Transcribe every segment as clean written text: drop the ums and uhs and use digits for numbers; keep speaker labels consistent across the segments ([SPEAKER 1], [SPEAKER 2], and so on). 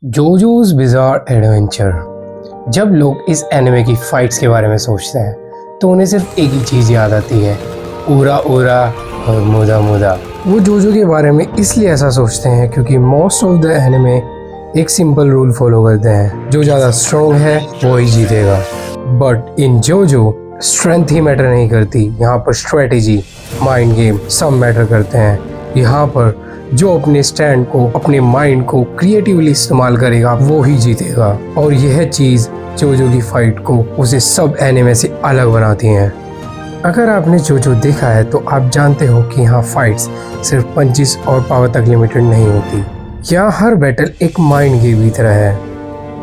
[SPEAKER 1] Jojo's बिज़ार adventure. जब लोग इस एनिमे की फाइट्स के बारे में सोचते हैं तो उन्हें सिर्फ एक ही चीज़ याद आती है, उरा उरा और मुदा मुदा। वो जोजो के बारे में इसलिए ऐसा सोचते हैं क्योंकि मोस्ट ऑफ द एनिमे एक सिंपल रूल फॉलो करते हैं, जो ज़्यादा स्ट्रॉन्ग है वो ही जीतेगा। बट इन जोजो स्ट्रेंथ ही मैटर नहीं करती, यहाँ पर स्ट्रेटेजी, माइंड गेम सब मैटर करते हैं। यहाँ पर जो अपने स्टैंड को, अपने माइंड को क्रिएटिवली इस्तेमाल करेगा वो ही जीतेगा। और यह चीज़ जोजो की फाइट को उसे सब एनिमे से अलग बनाती हैं। अगर आपने जोजो देखा है तो आप जानते हो कि यहाँ फाइट्स सिर्फ पंचेस और पावर तक लिमिटेड नहीं होती। यहाँ हर बैटल एक माइंड गेम की तरह है।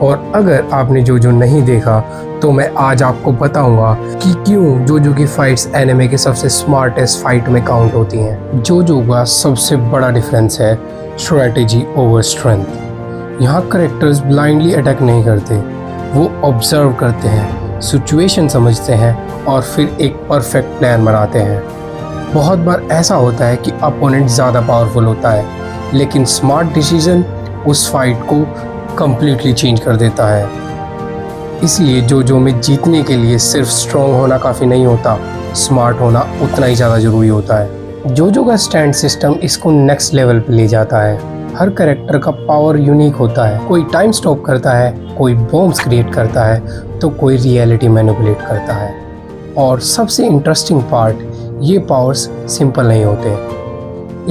[SPEAKER 1] और अगर आपने जोजो नहीं देखा तो मैं आज आपको बताऊंगा कि क्यों जोजो की फाइट्स एनिमे के सबसे स्मार्टेस्ट फाइट में काउंट होती हैं। जोजो का सबसे बड़ा डिफरेंस है स्ट्रेटेजी ओवर स्ट्रेंथ। यहाँ करेक्टर्स ब्लाइंडली अटैक नहीं करते, वो ऑब्जर्व करते हैं, सिचुएशन समझते हैं और फिर एक परफेक्ट प्लान बनाते हैं। बहुत बार ऐसा होता है कि अपोनेंट ज़्यादा पावरफुल होता है, लेकिन स्मार्ट डिसीजन उस फाइट को कंप्लीटली चेंज कर देता है। इसलिए जोजो में जीतने के लिए सिर्फ स्ट्रॉन्ग होना काफ़ी नहीं होता, स्मार्ट होना उतना ही ज़्यादा ज़रूरी होता है। जोजो का स्टैंड सिस्टम इसको नेक्स्ट लेवल पे ले जाता है। हर कैरेक्टर का पावर यूनिक होता है, कोई टाइम स्टॉप करता है, कोई बॉम्ब्स क्रिएट करता है तो कोई रियलिटी मैनिपुलेट करता है। और सबसे इंटरेस्टिंग पार्ट, ये पावर्स सिंपल नहीं होते,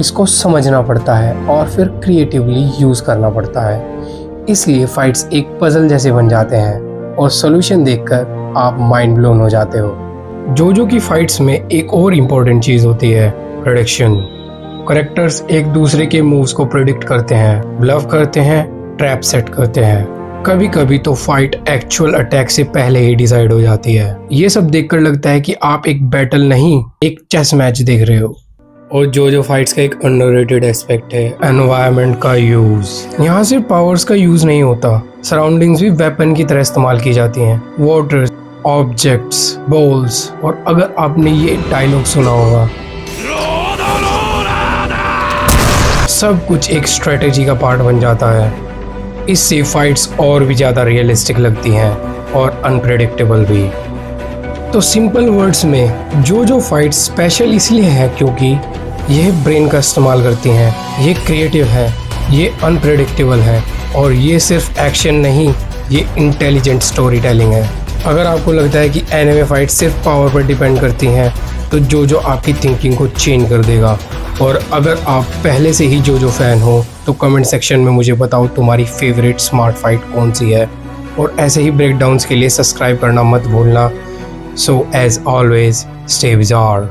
[SPEAKER 1] इसको समझना पड़ता है और फिर क्रिएटिवली यूज़ करना पड़ता है। इसलिए फाइट्स एक पजल जैसे बन जाते हैं और सॉल्यूशन देखकर आप माइंड ब्लोन हो जाते हो। जोजो की फाइट्स में एक और इम्पोर्टेंट चीज़ होती है प्रेडिक्शन। कैरेक्टर्स एक दूसरे के मूव्स को प्रेडिक्ट करते हैं, ब्लफ करते हैं, ट्रैप सेट करते हैं। कभी कभी तो फाइट एक्चुअल अटैक से पहले ही डिसाइड हो जाती है। ये सब देखकर लगता है कि आप एक बैटल नहीं, एक चेस मैच देख रहे हो। और जोजो फाइट्स का एक अंडररेटेड एस्पेक्ट है एनवायरनमेंट का यूज। यहाँ सिर्फ पावर्स का यूज नहीं होता, सराउंडिंग्स भी वेपन की तरह इस्तेमाल की जाती हैं। Water, objects, balls. और अगर आपने ये डायलॉग सुना होगा, सब कुछ एक स्ट्रेटेजी का पार्ट बन जाता है। इससे फाइट्स और भी ज़्यादा रियलिस्टिक लगती हैं और अनप्रेडिक्टेबल भी। तो सिंपल वर्ड्स में जोजो फाइट स्पेशल इसलिए है क्योंकि यह ब्रेन का इस्तेमाल करती हैं, ये क्रिएटिव है, ये अनप्रेडिक्टेबल है और ये सिर्फ एक्शन नहीं, ये इंटेलिजेंट स्टोरी टेलिंग है। अगर आपको लगता है कि एनिमे फाइट सिर्फ पावर पर डिपेंड करती हैं तो जोजो आपकी थिंकिंग को चेंज कर देगा। और अगर आप पहले से ही जोजो फैन हो तो कमेंट सेक्शन में मुझे बताओ तुम्हारी फेवरेट स्मार्ट फाइट कौन सी है। और ऐसे ही ब्रेकडाउन्स के लिए सब्सक्राइब करना मत भूलना। So as always, stay bizarre.